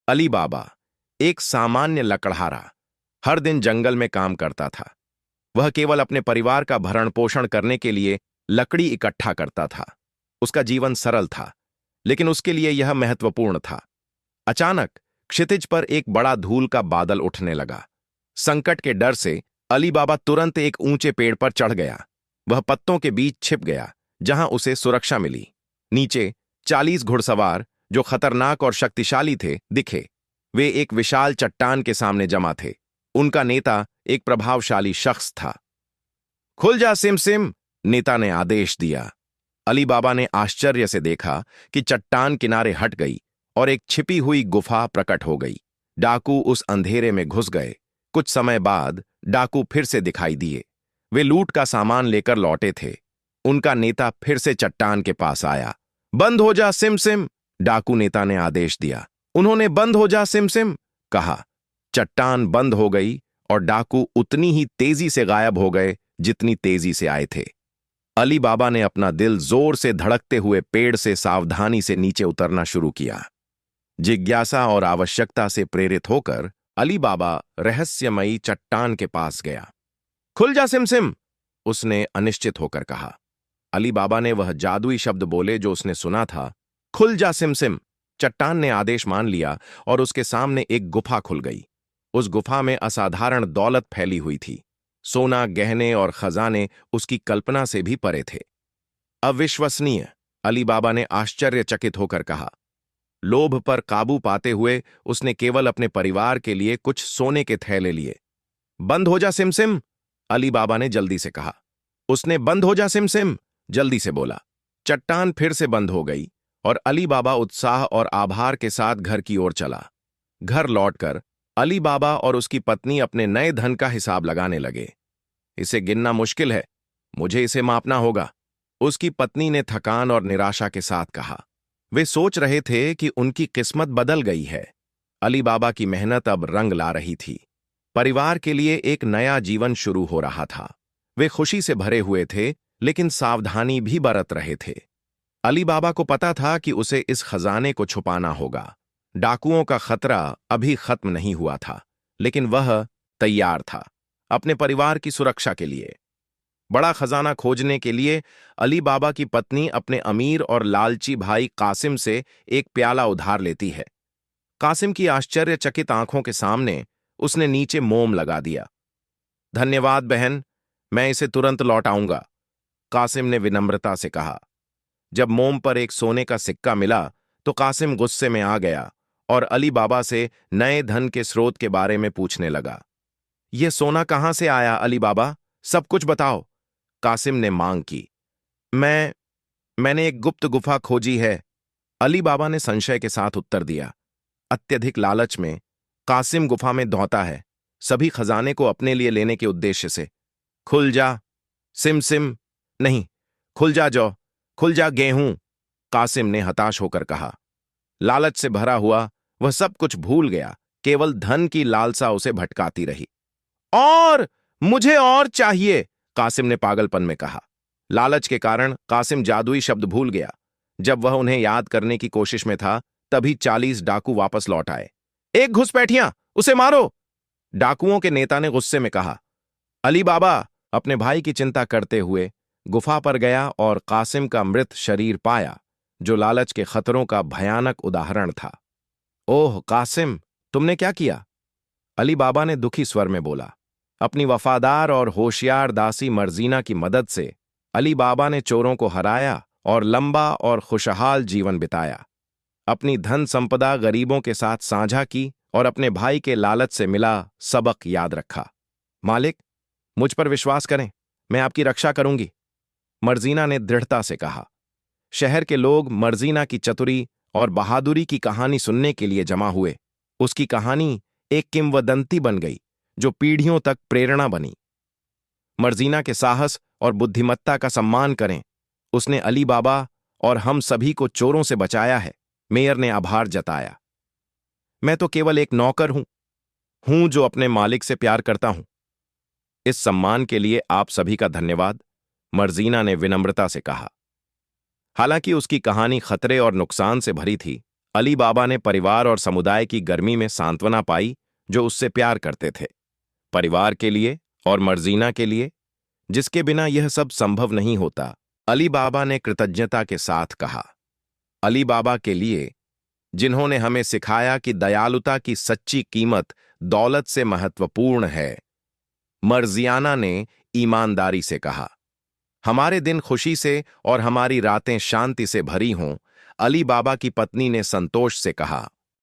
अली बाबा एक सामान्य लकड़हारा हर दिन जंगल में काम करता था। वह केवल अपने परिवार का भरण पोषण करने के लिए लकड़ी इकट्ठा करता था। उसका जीवन सरल था, लेकिन उसके लिए यह महत्वपूर्ण था। अचानक क्षितिज पर एक बड़ा धूल का बादल उठने लगा। संकट के डर से अली बाबा तुरंत एक ऊंचे पेड़ पर चढ़ गया। वह पत्तों के बीच छिप गया, जहां उसे सुरक्षा मिली। नीचे 40 घुड़सवार, जो खतरनाक और शक्तिशाली थे, दिखे। वे एक विशाल चट्टान के सामने जमा थे। उनका नेता एक प्रभावशाली शख्स था। खुल जा सिम सिम, नेता ने आदेश दिया। अली बाबा ने आश्चर्य से देखा कि चट्टान किनारे हट गई और एक छिपी हुई गुफा प्रकट हो गई। डाकू उस अंधेरे में घुस गए। कुछ समय बाद डाकू फिर से दिखाई दिए। वे लूट का सामान लेकर लौटे थे। उनका नेता फिर से चट्टान के पास आया। बंद हो जा सिम सिम, डाकू नेता ने आदेश दिया। उन्होंने बंद हो जा सिम सिम कहा। चट्टान बंद हो गई और डाकू उतनी ही तेजी से गायब हो गए जितनी तेजी से आए थे। अली बाबा ने अपना दिल जोर से धड़कते हुए पेड़ से सावधानी से नीचे उतरना शुरू किया। जिज्ञासा और आवश्यकता से प्रेरित होकर अली बाबा रहस्यमयी चट्टान के पास गया। खुल जा सिम सिम, उसने अनिश्चित होकर कहा। अली बाबा ने वह जादुई शब्द बोले जो उसने सुना था। खुल जा सिम सिम। चट्टान ने आदेश मान लिया और उसके सामने एक गुफा खुल गई। उस गुफा में असाधारण दौलत फैली हुई थी। सोना, गहने और खजाने उसकी कल्पना से भी परे थे। अविश्वसनीय, अली बाबा ने आश्चर्यचकित होकर कहा। लोभ पर काबू पाते हुए उसने केवल अपने परिवार के लिए कुछ सोने के थैले लिए। बंद हो जा सिम सिम, अली बाबा ने जल्दी से कहा। उसने बंद हो जा सिम सिम जल्दी से बोला। चट्टान फिर से बंद हो गई और अली बाबा उत्साह और आभार के साथ घर की ओर चला। घर लौटकर अली बाबा और उसकी पत्नी अपने नए धन का हिसाब लगाने लगे। इसे गिनना मुश्किल है, मुझे इसे मापना होगा, उसकी पत्नी ने थकान और निराशा के साथ कहा। वे सोच रहे थे कि उनकी किस्मत बदल गई है। अली बाबा की मेहनत अब रंग ला रही थी। परिवार के लिए एक नया जीवन शुरू हो रहा था। वे खुशी से भरे हुए थे, लेकिन सावधानी भी बरत रहे थे। अली बाबा को पता था कि उसे इस खजाने को छुपाना होगा। डाकुओं का खतरा अभी खत्म नहीं हुआ था, लेकिन वह तैयार था अपने परिवार की सुरक्षा के लिए। बड़ा खजाना खोजने के लिए अली बाबा की पत्नी अपने अमीर और लालची भाई कासिम से एक प्याला उधार लेती है। कासिम की आश्चर्यचकित आंखों के सामने उसने नीचे मोम लगा दिया। धन्यवाद बहन, मैं इसे तुरंत लौट आऊंगा, कासिम ने विनम्रता से कहा। जब मोम पर एक सोने का सिक्का मिला तो कासिम गुस्से में आ गया और अली बाबा से नए धन के स्रोत के बारे में पूछने लगा। यह सोना कहां से आया अली बाबा, सब कुछ बताओ, कासिम ने मांग की। मैंने एक गुप्त गुफा खोजी है, अली बाबा ने संशय के साथ उत्तर दिया। अत्यधिक लालच में कासिम गुफा में दौड़ता है, सभी खजाने को अपने लिए लेने के उद्देश्य से। खुल जा सिम सिम, नहीं, खुल जा जौ, खुल जा गेहूं, कासिम ने हताश होकर कहा। लालच से भरा हुआ वह सब कुछ भूल गया, केवल धन की लालसा उसे भटकाती रही। और मुझे और चाहिए, कासिम ने पागलपन में कहा। लालच के कारण कासिम जादुई शब्द भूल गया। जब वह उन्हें याद करने की कोशिश में था, तभी 40 डाकू वापस लौट आए। एक घुसपैठिया, उसे मारो, डाकुओं के नेता ने गुस्से में कहा। अली बाबा अपने भाई की चिंता करते हुए गुफा पर गया और कासिम का मृत शरीर पाया, जो लालच के खतरों का भयानक उदाहरण था। ओह कासिम, तुमने क्या किया, अली बाबा ने दुखी स्वर में बोला। अपनी वफादार और होशियार दासी मर्जीना की मदद से अली बाबा ने चोरों को हराया और लंबा और खुशहाल जीवन बिताया। अपनी धन संपदा गरीबों के साथ साझा की और अपने भाई के लालच से मिला सबक याद रखा। मालिक, मुझ पर विश्वास करें, मैं आपकी रक्षा करूंगी, मर्जीना ने दृढ़ता से कहा। शहर के लोग मर्जीना की चतुरी और बहादुरी की कहानी सुनने के लिए जमा हुए। उसकी कहानी एक किंवदंती बन गई जो पीढ़ियों तक प्रेरणा बनी। मर्जीना के साहस और बुद्धिमत्ता का सम्मान करें, उसने अली बाबा और हम सभी को चोरों से बचाया है, मेयर ने आभार जताया। मैं तो केवल एक नौकर हूं जो अपने मालिक से प्यार करता हूं। इस सम्मान के लिए आप सभी का धन्यवाद, मर्जीना ने विनम्रता से कहा। हालांकि उसकी कहानी खतरे और नुकसान से भरी थी, अली बाबा ने परिवार और समुदाय की गर्मी में सांत्वना पाई, जो उससे प्यार करते थे। परिवार के लिए और मर्जीना के लिए, जिसके बिना यह सब संभव नहीं होता। अली बाबा ने कृतज्ञता के साथ कहा, अली बाबा के लिए, जिन्होंने हमें सिखाया कि दयालुता की सच्ची कीमत दौलत से महत्वपूर्ण है। मर्जियाना ने ईमानदारी से कहा, हमारे दिन खुशी से और हमारी रातें शांति से भरी हों। अली बाबा की पत्नी ने संतोष से कहा,